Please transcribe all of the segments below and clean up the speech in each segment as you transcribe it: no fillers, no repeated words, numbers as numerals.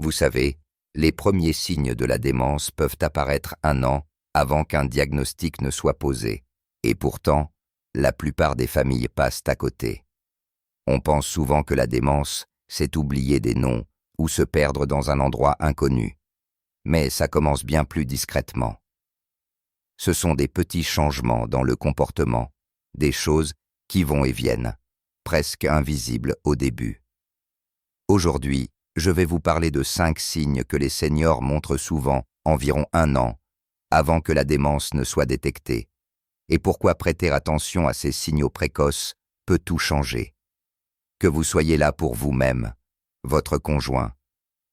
Vous savez, les premiers signes de la démence peuvent apparaître 1 an avant qu'un diagnostic ne soit posé. Et pourtant, la plupart des familles passent à côté. On pense souvent que la démence, c'est oublier des noms ou se perdre dans un endroit inconnu. Mais ça commence bien plus discrètement. Ce sont des petits changements dans le comportement, des choses qui vont et viennent, presque invisibles au début. Aujourd'hui, je vais vous parler de 5 signes que les seniors montrent souvent, environ 1 an, avant que la démence ne soit détectée, et pourquoi prêter attention à ces signaux précoces peut tout changer. Que vous soyez là pour vous-même, votre conjoint,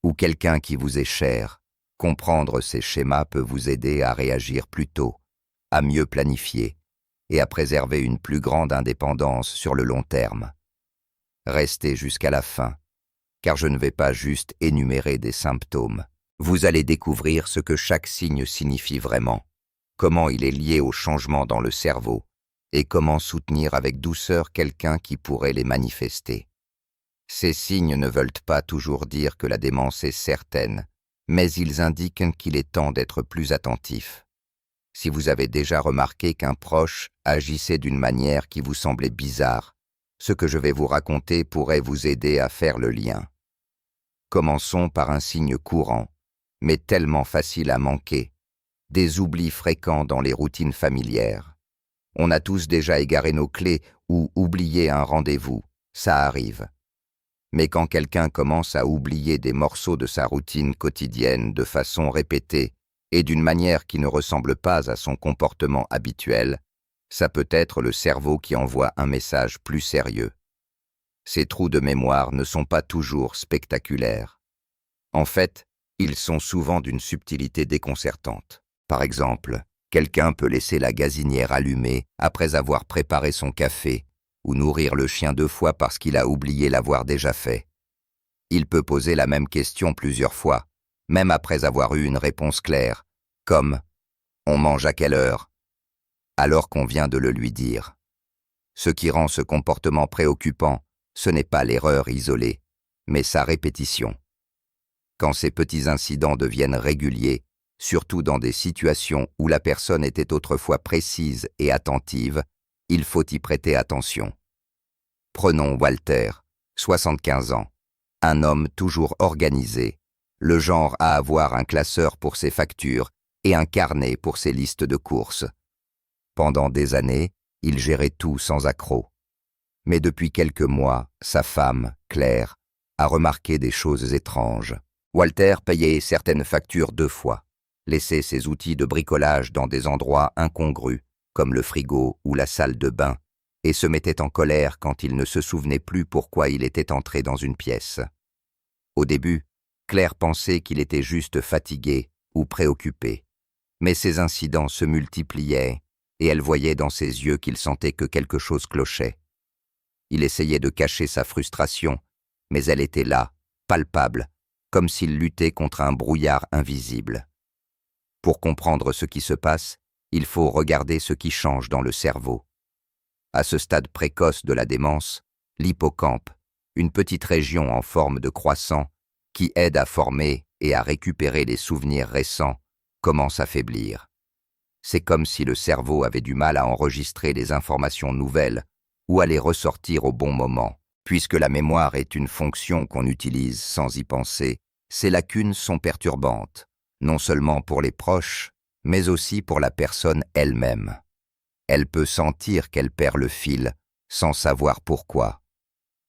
ou quelqu'un qui vous est cher, comprendre ces schémas peut vous aider à réagir plus tôt, à mieux planifier et à préserver une plus grande indépendance sur le long terme. Restez jusqu'à la fin, car je ne vais pas juste énumérer des symptômes. Vous allez découvrir ce que chaque signe signifie vraiment, comment il est lié au changement dans le cerveau et comment soutenir avec douceur quelqu'un qui pourrait les manifester. Ces signes ne veulent pas toujours dire que la démence est certaine, mais ils indiquent qu'il est temps d'être plus attentif. Si vous avez déjà remarqué qu'un proche agissait d'une manière qui vous semblait bizarre, ce que je vais vous raconter pourrait vous aider à faire le lien. Commençons par un signe courant, mais tellement facile à manquer, des oublis fréquents dans les routines familières. On a tous déjà égaré nos clés ou oublié un rendez-vous, ça arrive. Mais quand quelqu'un commence à oublier des morceaux de sa routine quotidienne de façon répétée et d'une manière qui ne ressemble pas à son comportement habituel, ça peut être le cerveau qui envoie un message plus sérieux. Ces trous de mémoire ne sont pas toujours spectaculaires. En fait, ils sont souvent d'une subtilité déconcertante. Par exemple, quelqu'un peut laisser la gazinière allumée après avoir préparé son café ou nourrir le chien 2 fois parce qu'il a oublié l'avoir déjà fait. Il peut poser la même question plusieurs fois, même après avoir eu une réponse claire, comme « On mange à quelle heure ?» alors qu'on vient de le lui dire. Ce qui rend ce comportement préoccupant, ce n'est pas l'erreur isolée, mais sa répétition. Quand ces petits incidents deviennent réguliers, surtout dans des situations où la personne était autrefois précise et attentive, il faut y prêter attention. Prenons Walter, 75 ans, un homme toujours organisé, le genre à avoir un classeur pour ses factures et un carnet pour ses listes de courses. Pendant des années, il gérait tout sans accroc. Mais depuis quelques mois, sa femme, Claire, a remarqué des choses étranges. Walter payait certaines factures 2 fois, laissait ses outils de bricolage dans des endroits incongrus, comme le frigo ou la salle de bain, et se mettait en colère quand il ne se souvenait plus pourquoi il était entré dans une pièce. Au début, Claire pensait qu'il était juste fatigué ou préoccupé, mais ces incidents se multipliaient et elle voyait dans ses yeux qu'il sentait que quelque chose clochait. Il essayait de cacher sa frustration, mais elle était là, palpable, comme s'il luttait contre un brouillard invisible. Pour comprendre ce qui se passe, il faut regarder ce qui change dans le cerveau. À ce stade précoce de la démence, l'hippocampe, une petite région en forme de croissant qui aide à former et à récupérer les souvenirs récents, commence à faiblir. C'est comme si le cerveau avait du mal à enregistrer les informations nouvelles ou à les ressortir au bon moment. Puisque la mémoire est une fonction qu'on utilise sans y penser, ces lacunes sont perturbantes, non seulement pour les proches, mais aussi pour la personne elle-même. Elle peut sentir qu'elle perd le fil, sans savoir pourquoi.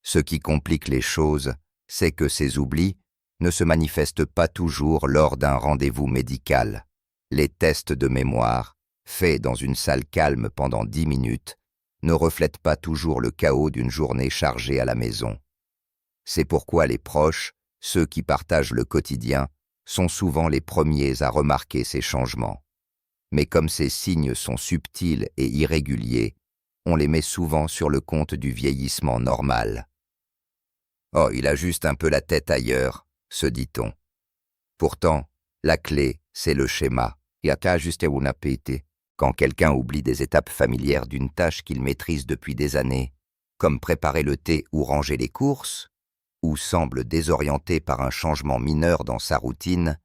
Ce qui complique les choses, c'est que ces oublis ne se manifestent pas toujours lors d'un rendez-vous médical. Les tests de mémoire, faits dans une salle calme pendant 10 minutes, ne reflètent pas toujours le chaos d'une journée chargée à la maison. C'est pourquoi les proches, ceux qui partagent le quotidien, sont souvent les premiers à remarquer ces changements. Mais comme ces signes sont subtils et irréguliers, on les met souvent sur le compte du vieillissement normal. « Oh, il a juste un peu la tête ailleurs », se dit-on. Pourtant, la clé, c'est le schéma. « Il a juste un appétit ». Quand quelqu'un oublie des étapes familières d'une tâche qu'il maîtrise depuis des années, comme préparer le thé ou ranger les courses, ou semble désorienté par un changement mineur dans sa routine,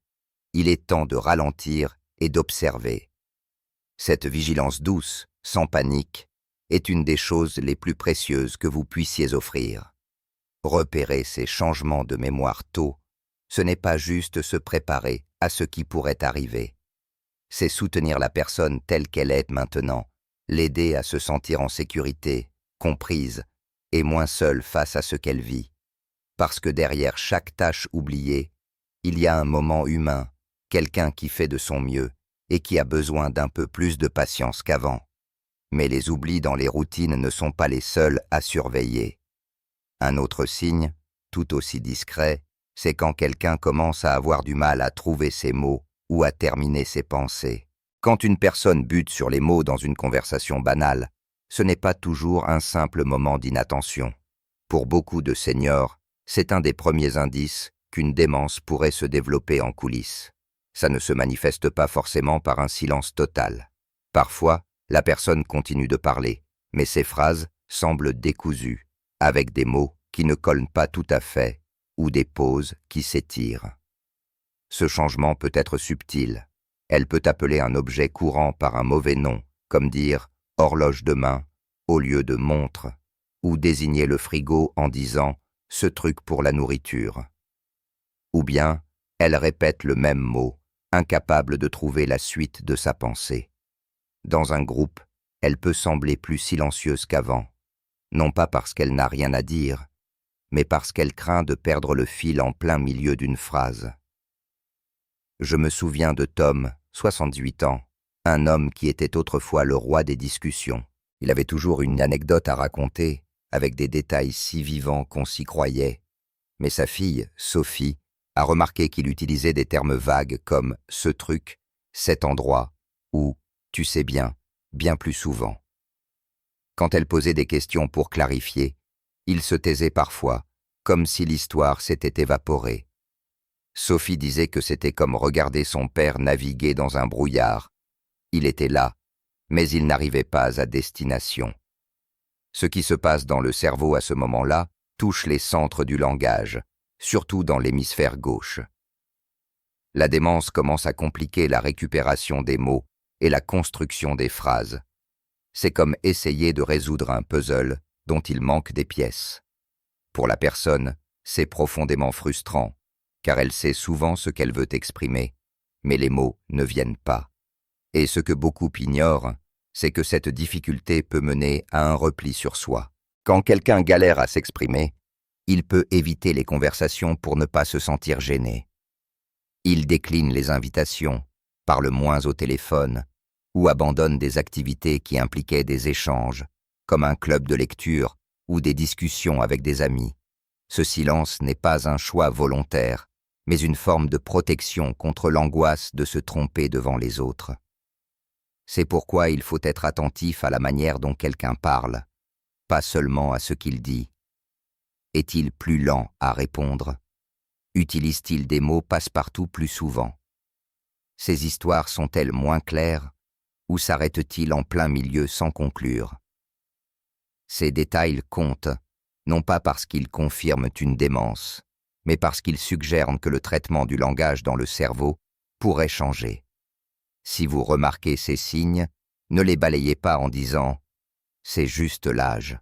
il est temps de ralentir et d'observer. Cette vigilance douce, sans panique, est une des choses les plus précieuses que vous puissiez offrir. Repérer ces changements de mémoire tôt, ce n'est pas juste se préparer à ce qui pourrait arriver. C'est soutenir la personne telle qu'elle est maintenant, l'aider à se sentir en sécurité, comprise, et moins seule face à ce qu'elle vit. Parce que derrière chaque tâche oubliée, il y a un moment humain, quelqu'un qui fait de son mieux et qui a besoin d'un peu plus de patience qu'avant. Mais les oublis dans les routines ne sont pas les seuls à surveiller. Un autre signe, tout aussi discret, c'est quand quelqu'un commence à avoir du mal à trouver ses mots ou à terminer ses pensées. Quand une personne bute sur les mots dans une conversation banale, ce n'est pas toujours un simple moment d'inattention. Pour beaucoup de seniors, c'est un des premiers indices qu'une démence pourrait se développer en coulisses. Ça ne se manifeste pas forcément par un silence total. Parfois, la personne continue de parler, mais ses phrases semblent décousues, avec des mots qui ne collent pas tout à fait, ou des pauses qui s'étirent. Ce changement peut être subtil. Elle peut appeler un objet courant par un mauvais nom, comme dire « horloge de main » au lieu de « montre », ou désigner le frigo en disant « ce truc pour la nourriture ». Ou bien, elle répète le même mot, incapable de trouver la suite de sa pensée. Dans un groupe, elle peut sembler plus silencieuse qu'avant, non pas parce qu'elle n'a rien à dire, mais parce qu'elle craint de perdre le fil en plein milieu d'une phrase. Je me souviens de Tom, 68 ans, un homme qui était autrefois le roi des discussions. Il avait toujours une anecdote à raconter, avec des détails si vivants qu'on s'y croyait. Mais sa fille, Sophie, a remarqué qu'il utilisait des termes vagues comme « ce truc »,« cet endroit » ou « tu sais bien plus souvent. Quand elle posait des questions pour clarifier, il se taisait parfois, comme si l'histoire s'était évaporée. Sophie disait que c'était comme regarder son père naviguer dans un brouillard. Il était là, mais il n'arrivait pas à destination. Ce qui se passe dans le cerveau à ce moment-là touche les centres du langage, surtout dans l'hémisphère gauche. La démence commence à compliquer la récupération des mots et la construction des phrases. C'est comme essayer de résoudre un puzzle dont il manque des pièces. Pour la personne, c'est profondément frustrant, car elle sait souvent ce qu'elle veut exprimer, mais les mots ne viennent pas. Et ce que beaucoup ignorent, c'est que cette difficulté peut mener à un repli sur soi. Quand quelqu'un galère à s'exprimer, il peut éviter les conversations pour ne pas se sentir gêné. Il décline les invitations, parle moins au téléphone, ou abandonne des activités qui impliquaient des échanges, comme un club de lecture ou des discussions avec des amis. Ce silence n'est pas un choix volontaire, mais une forme de protection contre l'angoisse de se tromper devant les autres. C'est pourquoi il faut être attentif à la manière dont quelqu'un parle, pas seulement à ce qu'il dit. Est-il plus lent à répondre? Utilise-t-il des mots passe-partout plus souvent? Ces histoires sont-elles moins claires ou s'arrêtent-ils en plein milieu sans conclure? Ces détails comptent, non pas parce qu'ils confirment une démence, mais parce qu'ils suggèrent que le traitement du langage dans le cerveau pourrait changer. Si vous remarquez ces signes, ne les balayez pas en disant « c'est juste l'âge ».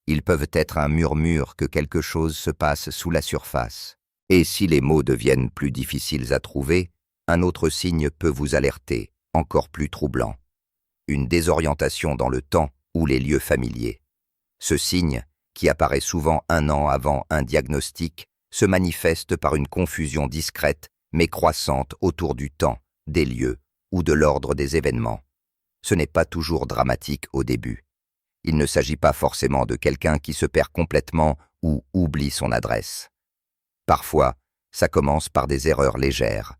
Ils peuvent être un murmure que quelque chose se passe sous la surface. Et si les mots deviennent plus difficiles à trouver, un autre signe peut vous alerter, encore plus troublant. Une désorientation dans le temps ou les lieux familiers. Ce signe, qui apparaît souvent 1 an avant un diagnostic, se manifeste par une confusion discrète mais croissante autour du temps, des lieux ou de l'ordre des événements. Ce n'est pas toujours dramatique au début. Il ne s'agit pas forcément de quelqu'un qui se perd complètement ou oublie son adresse. Parfois, ça commence par des erreurs légères.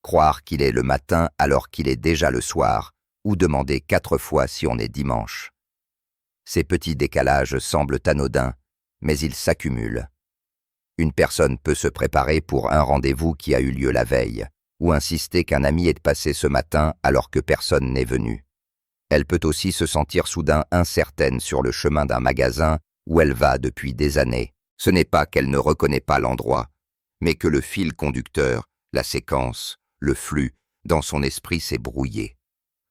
Croire qu'il est le matin alors qu'il est déjà le soir, ou demander 4 fois si on est dimanche. Ces petits décalages semblent anodins, mais ils s'accumulent. Une personne peut se préparer pour un rendez-vous qui a eu lieu la veille, ou insister qu'un ami est passé ce matin alors que personne n'est venu. Elle peut aussi se sentir soudain incertaine sur le chemin d'un magasin où elle va depuis des années, Ce n'est pas qu'elle ne reconnaît pas l'endroit, mais que le fil conducteur, la séquence, le flux, dans son esprit s'est brouillé.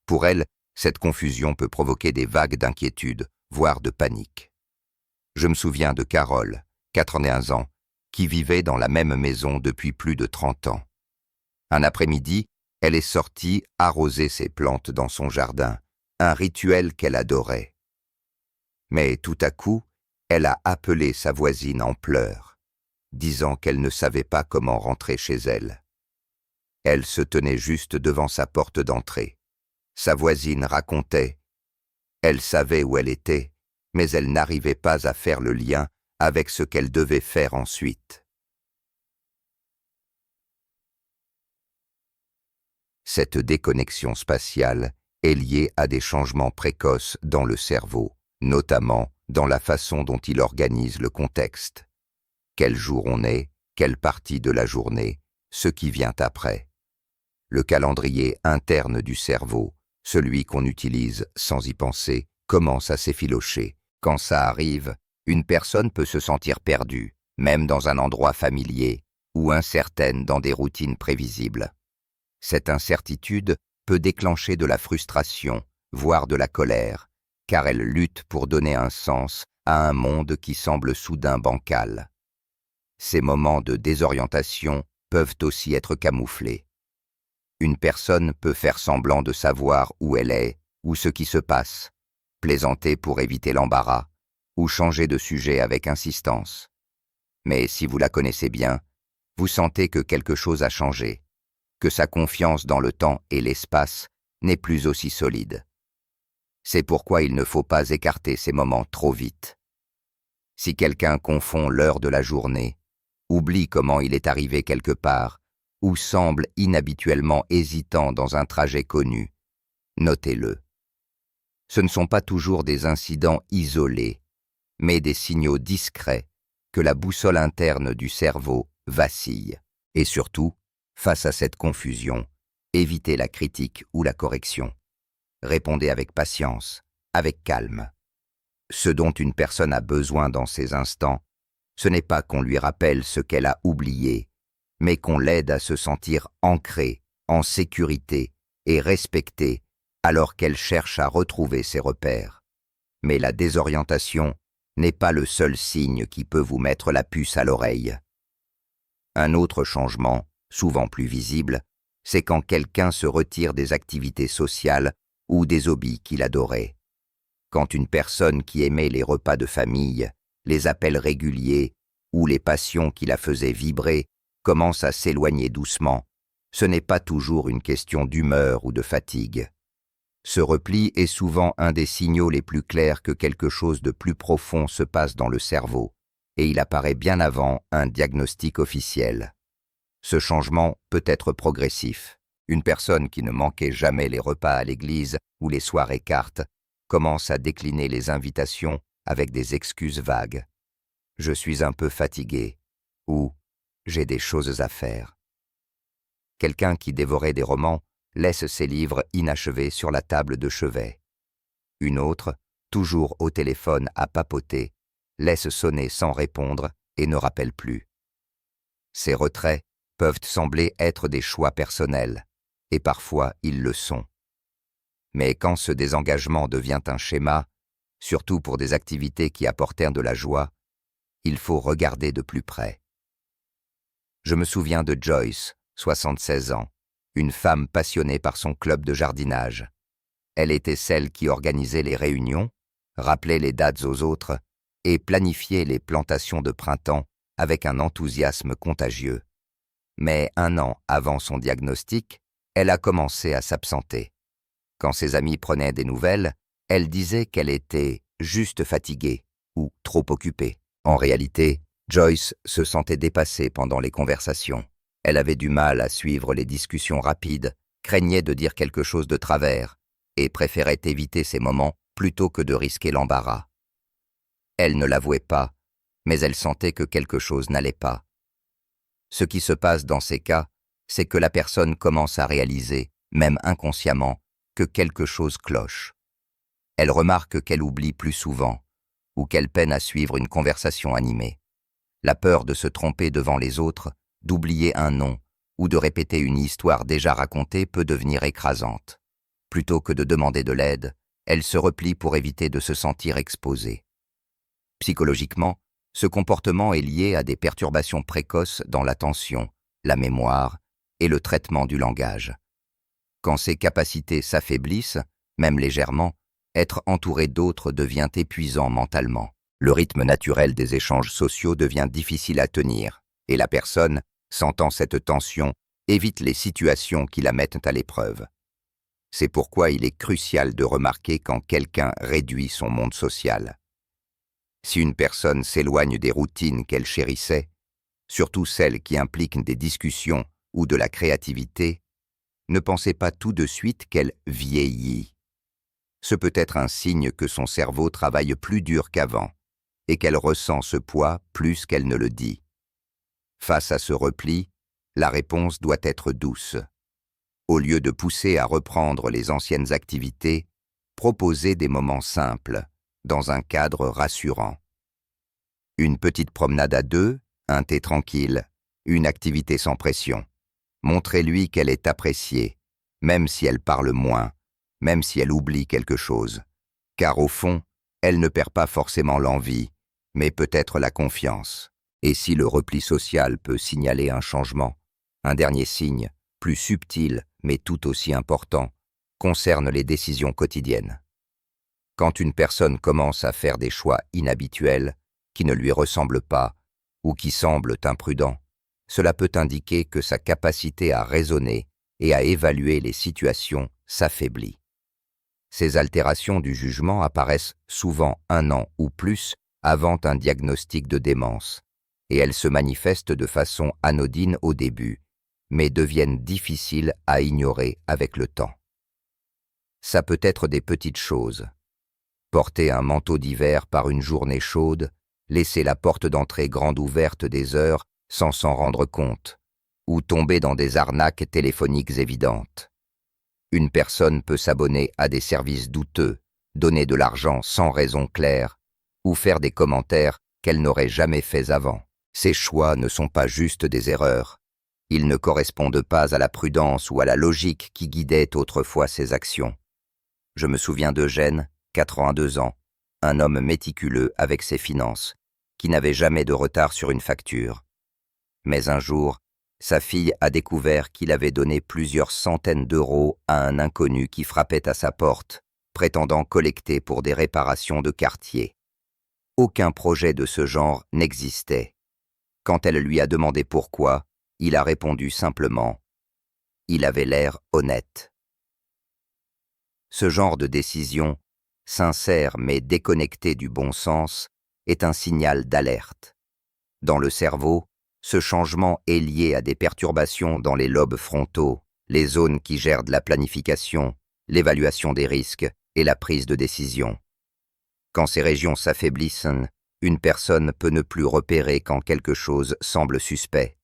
Pour elle, cette confusion peut provoquer des vagues d'inquiétude, voire de panique. Je me souviens de Carole, 81 ans, qui vivait dans la même maison depuis plus de 30 ans. Un après-midi, elle est sortie arroser ses plantes dans son jardin, un rituel qu'elle adorait. Mais tout à coup, elle a appelé sa voisine en pleurs, disant qu'elle ne savait pas comment rentrer chez elle. Elle se tenait juste devant sa porte d'entrée. Sa voisine racontait. Elle savait où elle était, mais elle n'arrivait pas à faire le lien avec ce qu'elle devait faire ensuite. Cette déconnexion spatiale est liée à des changements précoces dans le cerveau, notamment dans la façon dont il organise le contexte. Quel jour on est, quelle partie de la journée, ce qui vient après. Le calendrier interne du cerveau, celui qu'on utilise sans y penser, commence à s'effilocher. Quand ça arrive, une personne peut se sentir perdue, même dans un endroit familier, ou incertaine dans des routines prévisibles. Cette incertitude peut déclencher de la frustration, voire de la colère, car elle lutte pour donner un sens à un monde qui semble soudain bancal. Ces moments de désorientation peuvent aussi être camouflés. Une personne peut faire semblant de savoir où elle est ou ce qui se passe, plaisanter pour éviter l'embarras, ou changer de sujet avec insistance. Mais si vous la connaissez bien, vous sentez que quelque chose a changé, que sa confiance dans le temps et l'espace n'est plus aussi solide. C'est pourquoi il ne faut pas écarter ces moments trop vite. Si quelqu'un confond l'heure de la journée, oublie comment il est arrivé quelque part, ou semble inhabituellement hésitant dans un trajet connu, notez-le. Ce ne sont pas toujours des incidents isolés, mais des signaux discrets que la boussole interne du cerveau vacille. Et surtout, face à cette confusion, évitez la critique ou la correction. Répondez avec patience, avec calme. Ce dont une personne a besoin dans ces instants, ce n'est pas qu'on lui rappelle ce qu'elle a oublié, mais qu'on l'aide à se sentir ancrée, en sécurité et respectée alors qu'elle cherche à retrouver ses repères. Mais la désorientation n'est pas le seul signe qui peut vous mettre la puce à l'oreille. Un autre changement, souvent plus visible, c'est quand quelqu'un se retire des activités sociales ou des hobbies qu'il adorait. Quand une personne qui aimait les repas de famille, les appels réguliers ou les passions qui la faisaient vibrer commence à s'éloigner doucement, ce n'est pas toujours une question d'humeur ou de fatigue. Ce repli est souvent un des signaux les plus clairs que quelque chose de plus profond se passe dans le cerveau, et il apparaît bien avant un diagnostic officiel. Ce changement peut être progressif. Une personne qui ne manquait jamais les repas à l'église ou les soirées cartes commence à décliner les invitations avec des excuses vagues. « Je suis un peu fatigué » ou « j'ai des choses à faire ». Quelqu'un qui dévorait des romans laisse ses livres inachevés sur la table de chevet. Une autre, toujours au téléphone à papoter, laisse sonner sans répondre et ne rappelle plus. Ces retraits peuvent sembler être des choix personnels, et parfois ils le sont. Mais quand ce désengagement devient un schéma, surtout pour des activités qui apportèrent de la joie, il faut regarder de plus près. Je me souviens de Joyce, 76 ans, une femme passionnée par son club de jardinage. Elle était celle qui organisait les réunions, rappelait les dates aux autres et planifiait les plantations de printemps avec un enthousiasme contagieux. Mais 1 an avant son diagnostic, elle a commencé à s'absenter. Quand ses amis prenaient des nouvelles, elle disait qu'elle était juste fatiguée ou trop occupée. En réalité, Joyce se sentait dépassée pendant les conversations. Elle avait du mal à suivre les discussions rapides, craignait de dire quelque chose de travers et préférait éviter ces moments plutôt que de risquer l'embarras. Elle ne l'avouait pas, mais elle sentait que quelque chose n'allait pas. Ce qui se passe dans ces cas, c'est que la personne commence à réaliser, même inconsciemment, que quelque chose cloche. Elle remarque qu'elle oublie plus souvent, ou qu'elle peine à suivre une conversation animée. La peur de se tromper devant les autres, d'oublier un nom ou de répéter une histoire déjà racontée peut devenir écrasante. Plutôt que de demander de l'aide, elle se replie pour éviter de se sentir exposée. Psychologiquement, ce comportement est lié à des perturbations précoces dans l'attention, la mémoire et le traitement du langage. Quand ces capacités s'affaiblissent, même légèrement, être entouré d'autres devient épuisant mentalement. Le rythme naturel des échanges sociaux devient difficile à tenir, et la personne, sentant cette tension, évite les situations qui la mettent à l'épreuve. C'est pourquoi il est crucial de remarquer quand quelqu'un réduit son monde social. Si une personne s'éloigne des routines qu'elle chérissait, surtout celles qui impliquent des discussions ou de la créativité, ne pensez pas tout de suite qu'elle vieillit. Ce peut être un signe que son cerveau travaille plus dur qu'avant et qu'elle ressent ce poids plus qu'elle ne le dit. Face à ce repli, la réponse doit être douce. Au lieu de pousser à reprendre les anciennes activités, proposez des moments simples, dans un cadre rassurant. Une petite promenade à deux, un thé tranquille, une activité sans pression. Montrez-lui qu'elle est appréciée, même si elle parle moins, même si elle oublie quelque chose. Car au fond, elle ne perd pas forcément l'envie, mais peut-être la confiance. Et si le repli social peut signaler un changement, un dernier signe, plus subtil mais tout aussi important, concerne les décisions quotidiennes. Quand une personne commence à faire des choix inhabituels, qui ne lui ressemblent pas ou qui semblent imprudents, cela peut indiquer que sa capacité à raisonner et à évaluer les situations s'affaiblit. Ces altérations du jugement apparaissent souvent 1 an ou plus avant un diagnostic de démence, et elles se manifestent de façon anodine au début, mais deviennent difficiles à ignorer avec le temps. Ça peut être des petites choses. Porter un manteau d'hiver par une journée chaude, laisser la porte d'entrée grande ouverte des heures sans s'en rendre compte, ou tomber dans des arnaques téléphoniques évidentes. Une personne peut s'abonner à des services douteux, donner de l'argent sans raison claire, ou faire des commentaires qu'elle n'aurait jamais faits avant. Ces choix ne sont pas juste des erreurs. Ils ne correspondent pas à la prudence ou à la logique qui guidait autrefois ses actions. Je me souviens d'Eugène, 82 ans, un homme méticuleux avec ses finances, qui n'avait jamais de retard sur une facture. Mais un jour, sa fille a découvert qu'il avait donné plusieurs centaines d'euros à un inconnu qui frappait à sa porte, prétendant collecter pour des réparations de quartier. Aucun projet de ce genre n'existait. Quand elle lui a demandé pourquoi, il a répondu simplement « Il avait l'air honnête ». Ce genre de décision, sincère mais déconnectée du bon sens, est un signal d'alerte. Dans le cerveau, ce changement est lié à des perturbations dans les lobes frontaux, les zones qui gèrent de la planification, l'évaluation des risques et la prise de décision. Quand ces régions s'affaiblissent, une personne peut ne plus repérer quand quelque chose semble suspect.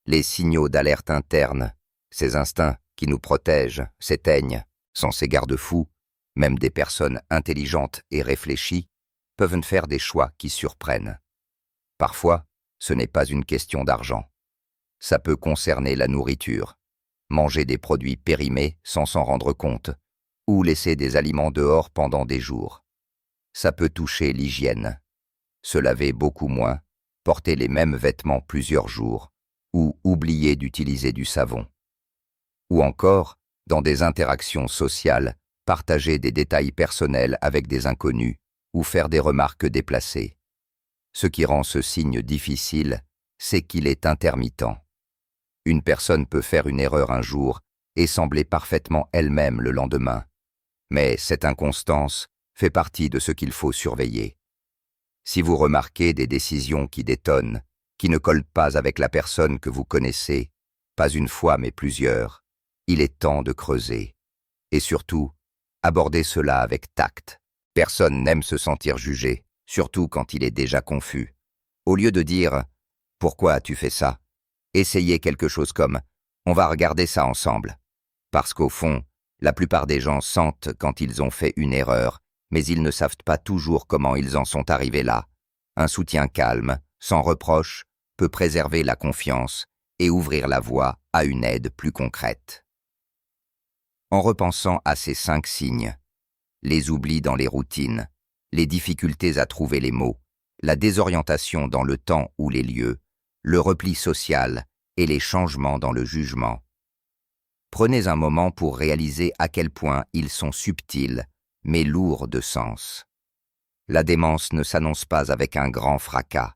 Les signaux d'alerte interne, ces instincts qui nous protègent, s'éteignent. Sans ces garde-fous, même des personnes intelligentes et réfléchies peuvent faire des choix qui surprennent. Parfois, ce n'est pas une question d'argent. Ça peut concerner la nourriture, manger des produits périmés sans s'en rendre compte, ou laisser des aliments dehors pendant des jours. Ça peut toucher l'hygiène, se laver beaucoup moins, porter les mêmes vêtements plusieurs jours, ou oublier d'utiliser du savon. Ou encore, dans des interactions sociales, partager des détails personnels avec des inconnus ou faire des remarques déplacées. Ce qui rend ce signe difficile, c'est qu'il est intermittent. Une personne peut faire une erreur un jour et sembler parfaitement elle-même le lendemain. Mais cette inconstance fait partie de ce qu'il faut surveiller. Si vous remarquez des décisions qui détonnent, qui ne collent pas avec la personne que vous connaissez, pas une fois mais plusieurs, il est temps de creuser. Et surtout, abordez cela avec tact. Personne n'aime se sentir jugé, surtout quand il est déjà confus. Au lieu de dire « Pourquoi as-tu fait ça ?», essayez quelque chose comme « On va regarder ça ensemble ». Parce qu'au fond, la plupart des gens sentent quand ils ont fait une erreur, mais ils ne savent pas toujours comment ils en sont arrivés là. Un soutien calme, sans reproche, peut préserver la confiance et ouvrir la voie à une aide plus concrète. En repensant à ces 5 signes, les oublis dans les routines, les difficultés à trouver les mots, la désorientation dans le temps ou les lieux, le repli social et les changements dans le jugement. Prenez un moment pour réaliser à quel point ils sont subtils, mais lourds de sens. La démence ne s'annonce pas avec un grand fracas.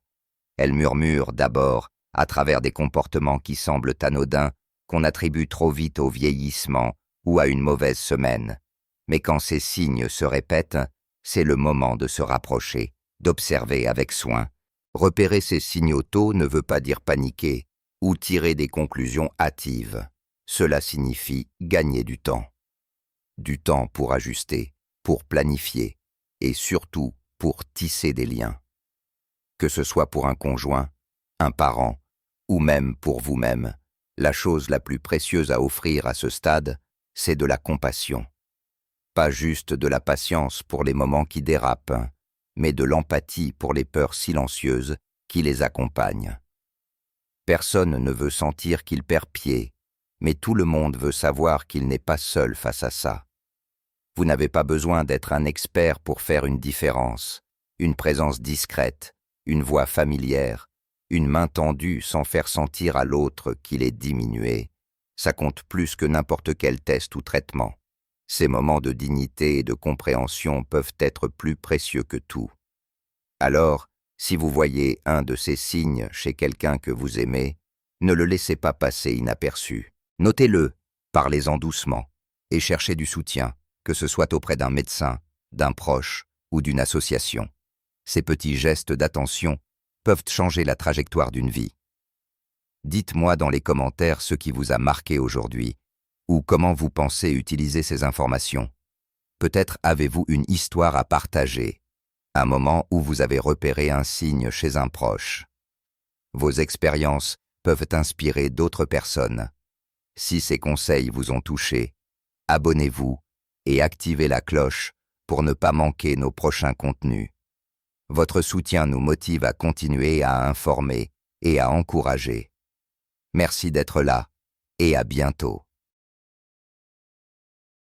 Elle murmure d'abord à travers des comportements qui semblent anodins, qu'on attribue trop vite au vieillissement ou à une mauvaise semaine. Mais quand ces signes se répètent, c'est le moment de se rapprocher, d'observer avec soin. Repérer ces signaux tôt ne veut pas dire paniquer ou tirer des conclusions hâtives. Cela signifie gagner du temps. Du temps pour ajuster, pour planifier et surtout pour tisser des liens. Que ce soit pour un conjoint, un parent ou même pour vous-même, la chose la plus précieuse à offrir à ce stade, c'est de la compassion. Pas juste de la patience pour les moments qui dérapent, mais de l'empathie pour les peurs silencieuses qui les accompagnent. Personne ne veut sentir qu'il perd pied, mais tout le monde veut savoir qu'il n'est pas seul face à ça. Vous n'avez pas besoin d'être un expert pour faire une différence, une présence discrète, une voix familière, une main tendue sans faire sentir à l'autre qu'il est diminué. Ça compte plus que n'importe quel test ou traitement. Ces moments de dignité et de compréhension peuvent être plus précieux que tout. Alors, si vous voyez un de ces signes chez quelqu'un que vous aimez, ne le laissez pas passer inaperçu. Notez-le, parlez-en doucement et cherchez du soutien, que ce soit auprès d'un médecin, d'un proche ou d'une association. Ces petits gestes d'attention peuvent changer la trajectoire d'une vie. Dites-moi dans les commentaires ce qui vous a marqué aujourd'hui ou comment vous pensez utiliser ces informations. Peut-être avez-vous une histoire à partager, un moment où vous avez repéré un signe chez un proche. Vos expériences peuvent inspirer d'autres personnes. Si ces conseils vous ont touché, abonnez-vous et activez la cloche pour ne pas manquer nos prochains contenus. Votre soutien nous motive à continuer à informer et à encourager. Merci d'être là et à bientôt.